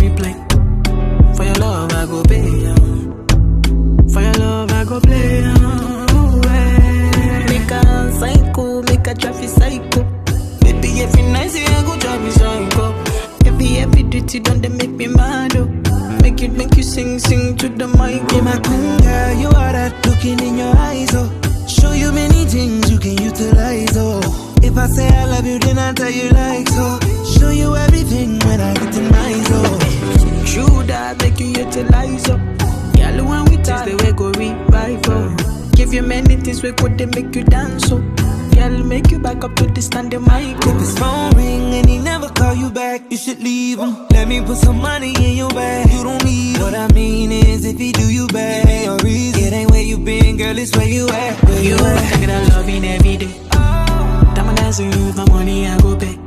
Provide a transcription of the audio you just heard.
replay. For your love, I go pay. For your love, I go play. Make a psycho, make a traffic psycho. Baby, every night I go drive me psycho. Every duty done, they make me mad. Oh. Make you sing to the mic. Be my queen, girl, you are that looking in your eyes, oh. Show you many things you can utilize, oh. If I say I love you, then I tell you like so. Show you everything when I get in my zone. True that make you utilize, oh. Girl, when we taste the way go revive, oh. Give you many things we could they make you dance, oh. Girl, make you back up to the standing mic. If his phone ring and he never call you back, you should leave him. Let me put some money in your bag. You don't need him. What I mean is, if he do you bad, it ain't your reason. It ain't where you been, girl, it's where you at. Where you at? Take that loving every day. Time I dance with my money, I go pay.